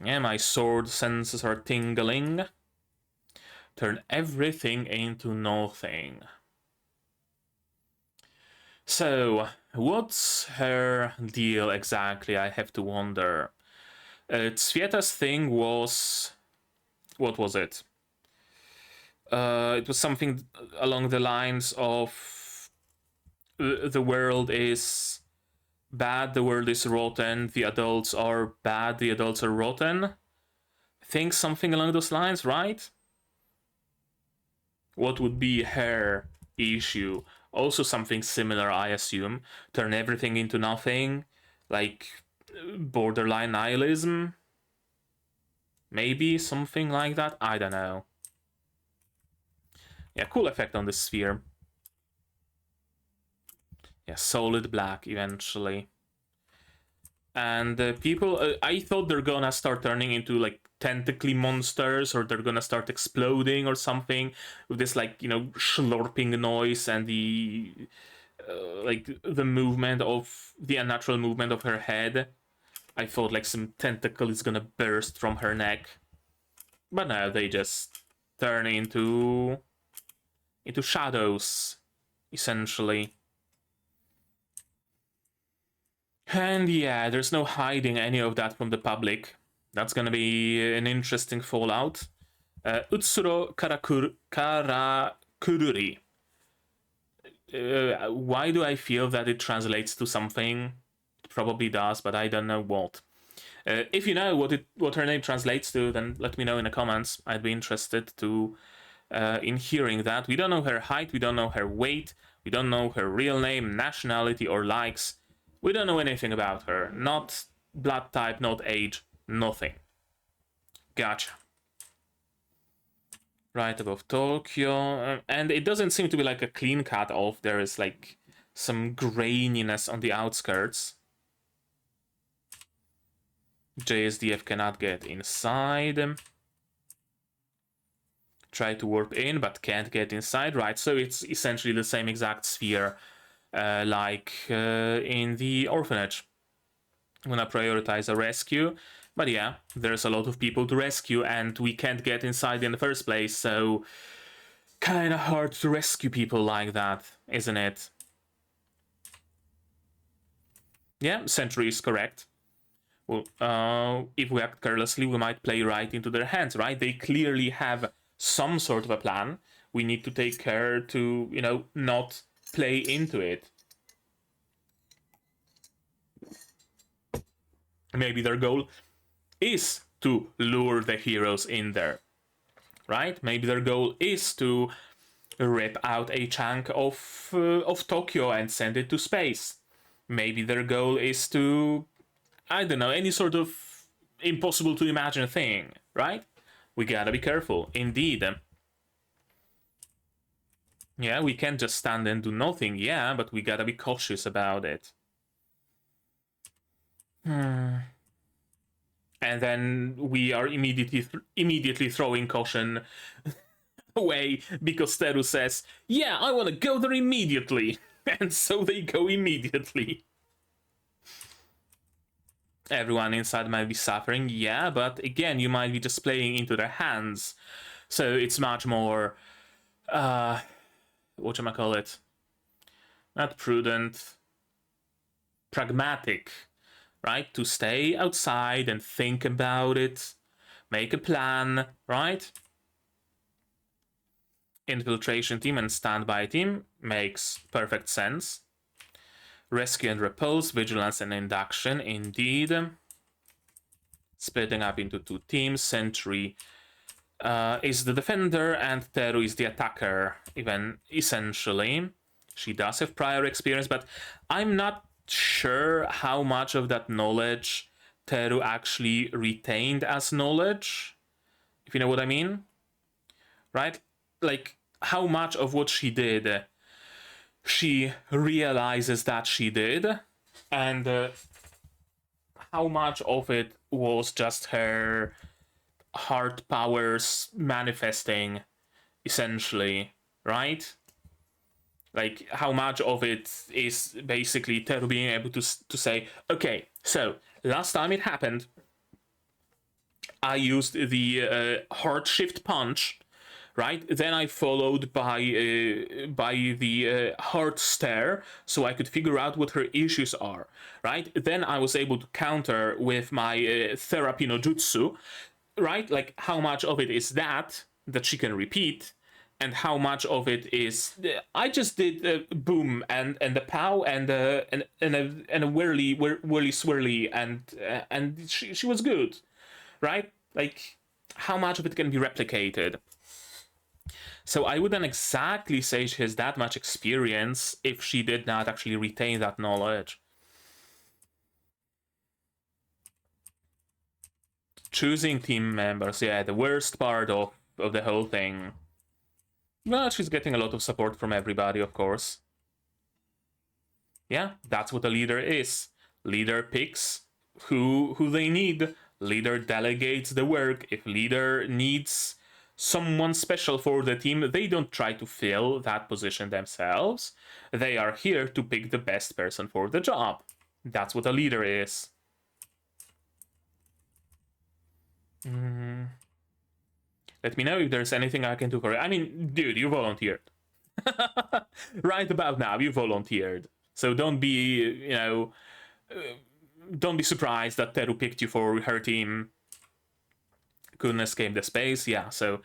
Yeah, my sword senses are tingling. Turn everything into nothing. So, what's her deal exactly? I have to wonder. Tsvieta's thing was... What was it? It was something along the lines of the world is bad, the world is rotten, the adults are bad, the adults are rotten. I think something along those lines, right? What would be her issue? Also something similar, I assume. Turn everything into nothing, like borderline nihilism. Maybe something like that. I don't know. Yeah, cool effect on the sphere. Yeah, solid black eventually. And people, I thought they're gonna start turning into like tentacly monsters, or they're gonna start exploding or something with this, like, you know, slurping noise and the like the movement of the unnatural movement of her head. I thought like some tentacle is gonna burst from her neck, but no, they just turn into shadows, essentially. And yeah, there's no hiding any of that from the public. That's gonna be an interesting fallout. Utsuro Karakururi. Why do I feel that it translates to something? It probably does, but I don't know what. If you know what her name translates to, then let me know in the comments. I'd be interested to in hearing that. We don't know her height, we don't know her weight, we don't know her real name, nationality, or likes. We don't know anything about her. Not blood type, not age, nothing. Gotcha. Right above Tokyo. And it doesn't seem to be like a clean cut off. There is like some graininess on the outskirts. JSDF cannot get inside. Try to warp in, but can't get inside. Right, so it's essentially the same exact sphere like in the orphanage. I'm gonna prioritize a rescue. But yeah, there's a lot of people to rescue, and we can't get inside in the first place, so kind of hard to rescue people like that, isn't it? Yeah, Century is correct. Well, if we act carelessly, we might play right into their hands, right? They clearly have some sort of a plan. We need to take care to, you know, not play into it. Maybe their goal is to lure the heroes in there, right? Maybe their goal is to rip out a chunk of Tokyo and send it to space. Maybe their goal is to, I don't know, any sort of impossible to imagine thing, right? We gotta be careful, indeed. Yeah, we can't just stand and do nothing, yeah, but we gotta be cautious about it. And then we are immediately throwing caution away because Teru says, yeah, I want to go there immediately. And so they go immediately. Everyone inside might be suffering, yeah, but again, you might be just playing into their hands. So it's much more, whatchamacallit? Not prudent, pragmatic, right? To stay outside and think about it, make a plan, right? Infiltration team and standby team makes perfect sense. Rescue and repulse, vigilance and induction, indeed. Splitting up into two teams. Sentry is the defender and Teru is the attacker, even essentially. She does have prior experience, but I'm not sure how much of that knowledge Teru actually retained as knowledge, if you know what I mean. Right? Like, how much of what she did she realizes that she did, and how much of it was just her heart powers manifesting, essentially, right? Like, how much of it is basically Teru being able to say, okay, so last time it happened, I used the hard shift punch, right? Then I followed by the hard stare, so I could figure out what her issues are, right? Then I was able to counter with my therapy no jutsu, right? Like, how much of it is that she can repeat, and how much of it is I just did boom and the pow and a whirly swirly and she was good, right? Like, how much of it can be replicated? So I wouldn't exactly say she has that much experience if she did not actually retain that knowledge. Choosing team members, yeah, the worst part of the whole thing. Well, she's getting a lot of support from everybody, of course. Yeah, that's what a leader is. Leader picks who they need. Leader delegates the work. If leader needs someone special for the team, they don't try to fill that position themselves. They are here to pick the best person for the job. That's what a leader is. Let me know if there's anything I can do for you. I mean, dude, you volunteered. Right about now, you volunteered. So don't be, don't be surprised that Teru picked you for her team. Couldn't escape the space, yeah, so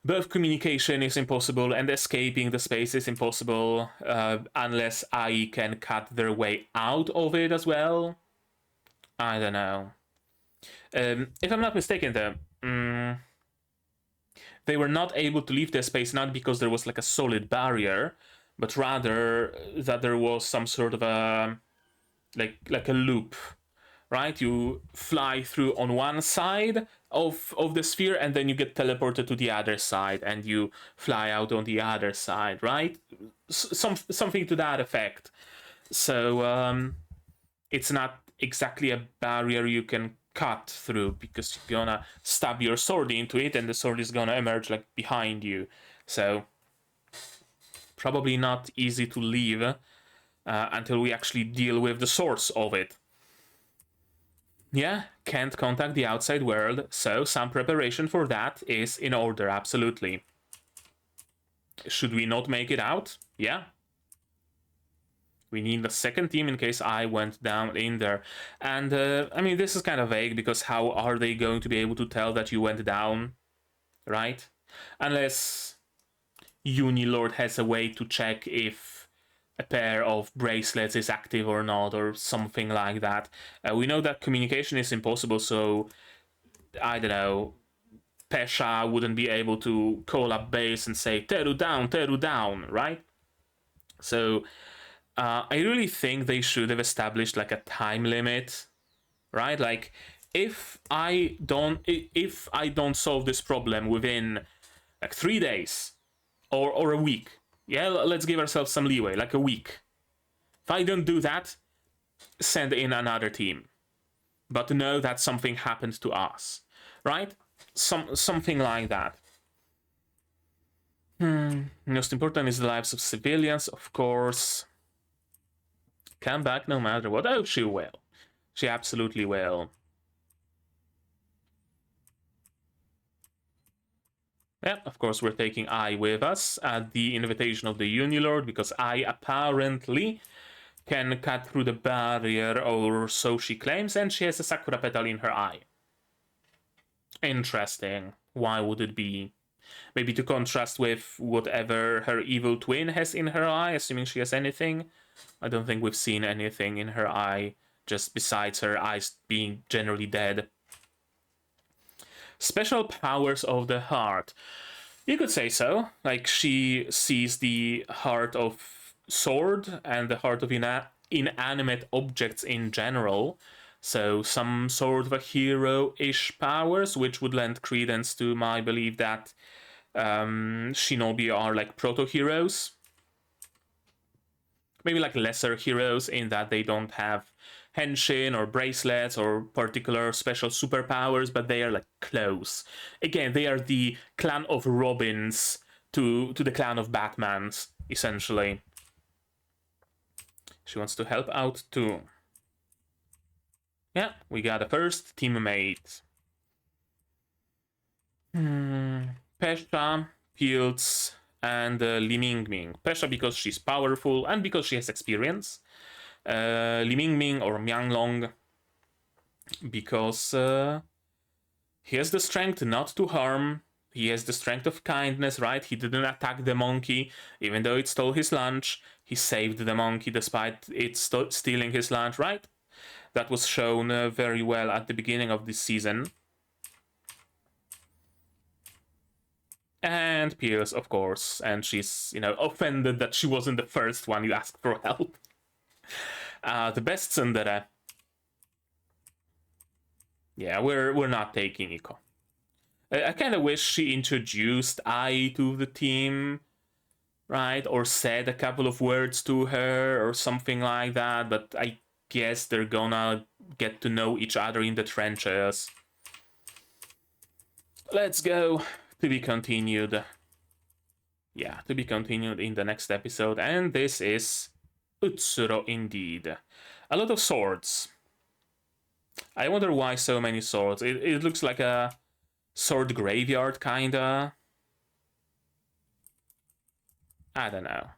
both communication is impossible and escaping the space is impossible unless Ai can cut their way out of it as well. I don't know. If I'm not mistaken, though, they were not able to leave the space not because there was like a solid barrier, but rather that there was some sort of a like a loop, right? You fly through on one side of the sphere and then you get teleported to the other side and you fly out on the other side, right? Something to that effect. So it's not exactly a barrier you can cut through because you're gonna stab your sword into it and the sword is gonna emerge like behind you. So probably not easy to leave until we actually deal with the source of it. Yeah, can't contact the outside world, so some preparation for that is in order, absolutely. Should we not make it out? Yeah. We need a second team in case I went down in there. And, I mean, this is kind of vague, because how are they going to be able to tell that you went down, right? Unless Unilord has a way to check if a pair of bracelets is active or not, or something like that. We know that communication is impossible, so I don't know, Pesha wouldn't be able to call up base and say Teru down, right? So I really think they should have established like a time limit, right? Like, if I don't solve this problem within like 3 days or a week, yeah, let's give ourselves some leeway, like a week. If I don't do that, send in another team, but know that something happened to us, right? Something like that. Most important is the lives of civilians, of course. Come back no matter what. Oh, she will. She absolutely will. Yeah, of course, we're taking Ai with us at the invitation of the Unilord, because Ai apparently can cut through the barrier, or so she claims, and she has a Sakura petal in her eye. Interesting. Why would it be? Maybe to contrast with whatever her evil twin has in her eye, assuming she has anything. I don't think we've seen anything in her eye, just besides her eyes being generally dead. Special powers of the heart. You could say so. Like, she sees the heart of sword and the heart of inanimate objects in general. So some sort of a hero-ish powers, which would lend credence to my belief that shinobi are like proto-heroes. Maybe like lesser heroes in that they don't have henshin or bracelets or particular special superpowers, but they are like close. Again, they are the clan of Robins to the clan of Batmans, essentially. She wants to help out too. Yeah, we got a first teammate. Pesha, Fields, and Li Mingming. Pesha because she's powerful and because she has experience. Li Mingming or Mianglong because he has the strength not to harm. He has the strength of kindness, right? He didn't attack the monkey, even though it stole his lunch. He saved the monkey despite it stealing his lunch, right? That was shown very well at the beginning of this season. And Pierce, of course, and she's, offended that she wasn't the first one you asked for help. The best tsundere. Yeah, we're not taking Iko. I kind of wish she introduced Ai to the team, right? Or said a couple of words to her or something like that, but I guess they're gonna get to know each other in the trenches. Let's go. To be continued. Yeah, to be continued in the next episode, and this is Utsuro indeed. A lot of swords. I wonder why so many swords. It looks like a sword graveyard, kinda. I don't know.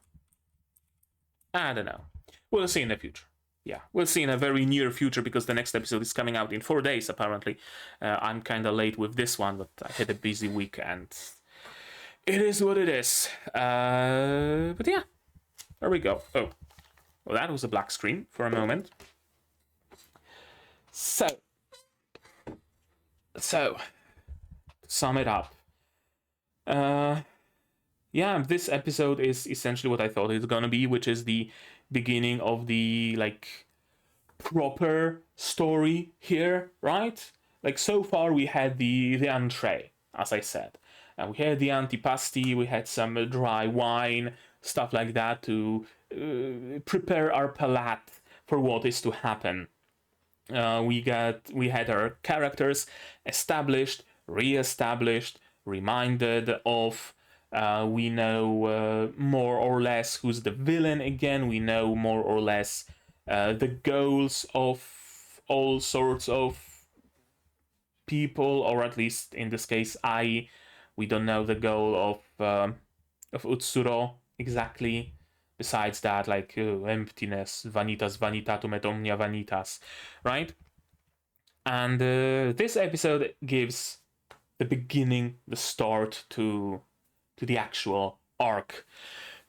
We'll see in the future. Yeah, we'll see in a very near future because the next episode is coming out in 4 days, apparently. I'm kinda late with this one, but I had a busy week and it is what it is. But yeah, there we go. Oh, well, that was a black screen for a moment. So, to sum it up. Yeah, this episode is essentially what I thought it's gonna be, which is the beginning of the, proper story here, right? Like, so far we had the entree, as I said. And we had the antipasti, we had some dry wine, stuff like that to prepare our palate for what is to happen. We had our characters established, re-established, reminded of. We know more or less who's the villain again. We know more or less the goals of all sorts of people, or at least in this case, we don't know the goal of Utsuro exactly. Besides that, emptiness, vanitas vanitatum et omnia vanitas, right? And this episode gives the beginning, the start to the actual arc,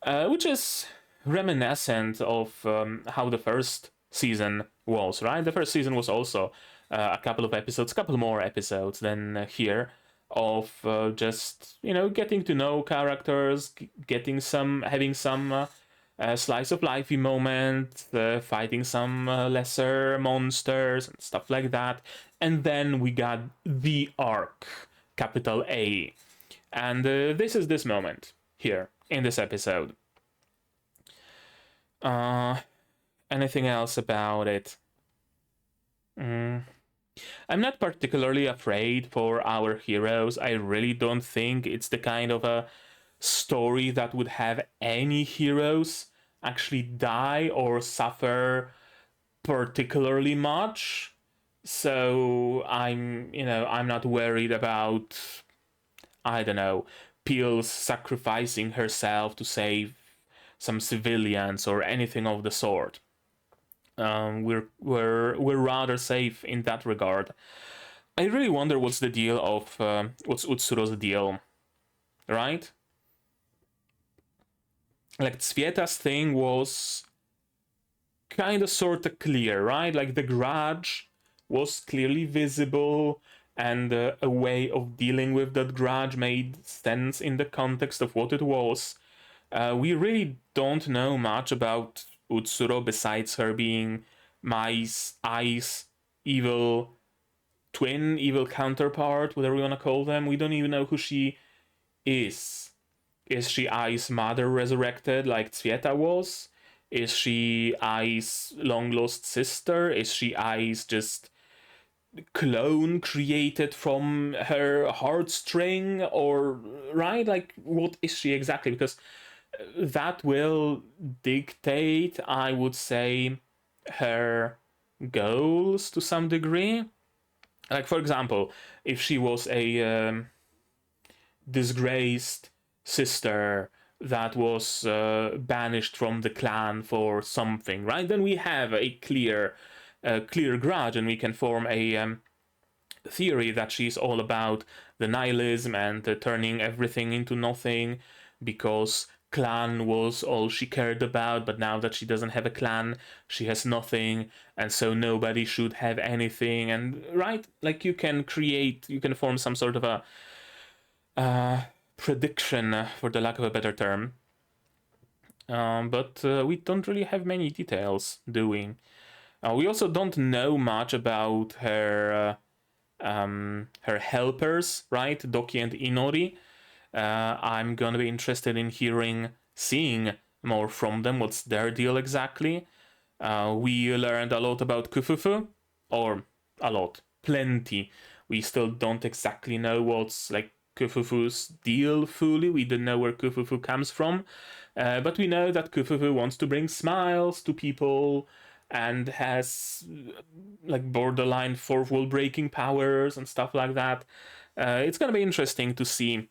which is reminiscent of how the first season was, right? The first season was also a couple more episodes than here, of just getting to know characters, having some slice of lifey moment, fighting some lesser monsters and stuff like that, and then we got the arc, capital A, and this is this moment here in this episode. Anything else about it? I'm not particularly afraid for our heroes. I really don't think it's the kind of a story that would have any heroes actually die or suffer particularly much. So I'm not worried about, I don't know, Peels sacrificing herself to save some civilians or anything of the sort. We're rather safe in that regard. I really wonder what's the deal of what's Utsuro's deal, right? Like, Zvieta's thing was kind of sort of clear, right? Like, the grudge was clearly visible, and a way of dealing with that grudge made sense in the context of what it was. We really don't know much about Utsuro besides her being Ai's evil twin, evil counterpart, whatever you want to call them. We don't even know who she is. Is she Ai's mother resurrected like Zvieta was? Is she Ai's long lost sister? Is she Ai's just clone created from her heartstring? Or, right? Like, what is she exactly? Because that will dictate, I would say, her goals to some degree. Like, for example, if she was a disgraced sister that was banished from the clan for something, right? Then we have a clear grudge, and we can form a theory that she's all about the nihilism and turning everything into nothing because clan was all she cared about, but now that she doesn't have a clan, she has nothing, and so nobody should have anything. And right, like you can form some sort of a prediction, for the lack of a better term. But we don't really have many details, do we? We also don't know much about her her helpers, right? Doki and Inori. I'm gonna be interested in seeing more from them. What's their deal exactly? We learned a lot about Kufufu, or a lot, plenty. We still don't exactly know what's like Kufufu's deal fully. We don't know where Kufufu comes from, but we know that Kufufu wants to bring smiles to people and has like borderline fourth wall breaking powers and stuff like that. It's gonna be interesting to see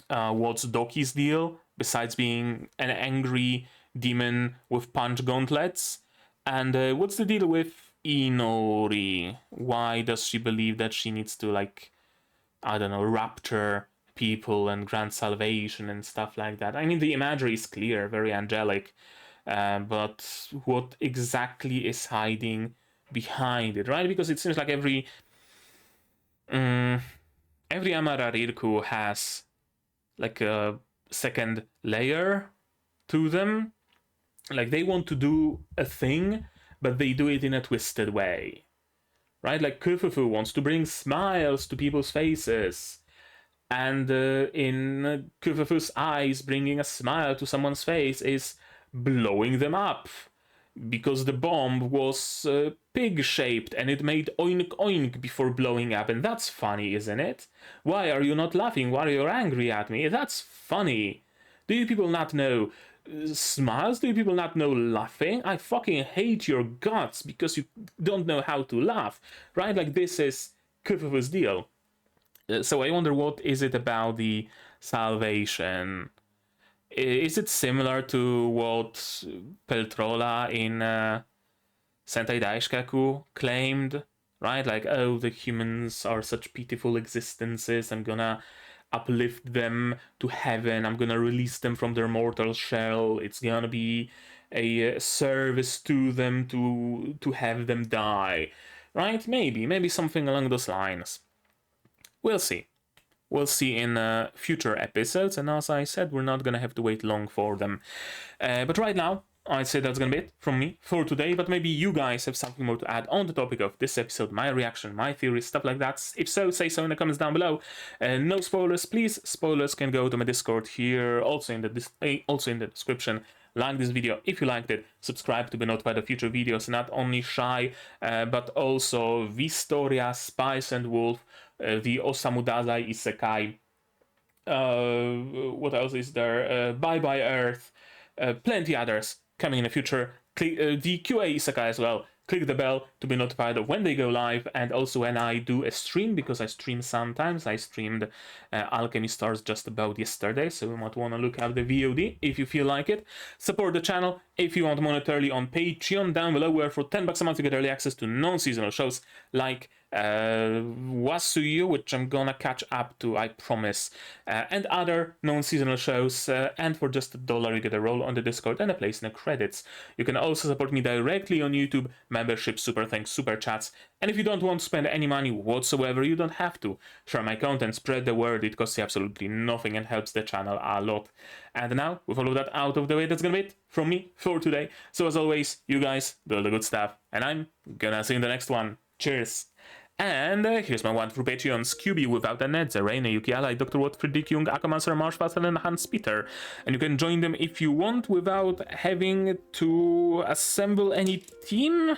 what's Doki's deal besides being an angry demon with punch gauntlets, and what's the deal with Inori? Why does she believe that she needs to, like, I don't know, rapture people and grant salvation and stuff like that? I mean, the imagery is clear, very angelic, but what exactly is hiding behind it, right? Because it seems like every Amalareik has like a second layer to them. Like they want to do a thing, but they do it in a twisted way, right? Like Kufufu wants to bring smiles to people's faces, and in Kufufu's eyes, bringing a smile to someone's face is blowing them up, because the bomb was pig-shaped and it made oink oink before blowing up, and that's funny, isn't it? Why are you not laughing? Why are you angry at me? That's funny. Do you people not know smiles? Do you people not know laughing? I fucking hate your guts because you don't know how to laugh, right? Like, this is Kufufu's deal. So I wonder, what is it about the salvation? Is it similar to what Peltrola in Sentai Daishkaku claimed? Right? Like, oh, the humans are such pitiful existences, I'm gonna uplift them to heaven, I'm gonna release them from their mortal shell, it's gonna be a service to them to have them die. Right? Maybe something along those lines. We'll see. We'll see in future episodes, and as I said, we're not gonna have to wait long for them. But right now, I'd say that's gonna be it from me for today, but maybe you guys have something more to add on the topic of this episode, my reaction, my theories, stuff like that. If so, say so in the comments down below. No spoilers, please. Spoilers can go to my Discord here, also in the description. Like this video if you liked it, subscribe to be notified of future videos, not only Shy, but also Vistoria, Spice and Wolf, the Osamu Dazai Isekai, what else is there, Bye Bye Earth, plenty others coming in the future. Click the QA Isekai as well. Click the bell to be notified of when they go live, and also when I do a stream, because I stream sometimes. I streamed Alchemy Stars just about yesterday, so you might want to look at the VOD if you feel like it. Support the channel if you want monetarily on Patreon down below, where for $10 a month you get early access to non-seasonal shows like Wasuyu, which I'm gonna catch up to, I promise, and other non-seasonal shows, and for just $1 you get a role on the Discord and a place in the credits. You can also support me directly on YouTube, membership, super thanks, super chats, and if you don't want to spend any money whatsoever, you don't have to. Share my content, spread the word, it costs you absolutely nothing and helps the channel a lot. And now, with all of that out of the way, that's gonna be it from me for today. So as always, you guys do all the good stuff, and I'm gonna see you in the next one. Cheers! And here's my wonderful Patreons: QB Without a Net, Zerena, Yuki Ally, Dr. Watford, Dick Young, Akamancer, Marshfather, and Hans Peter. And you can join them if you want without having to assemble any team.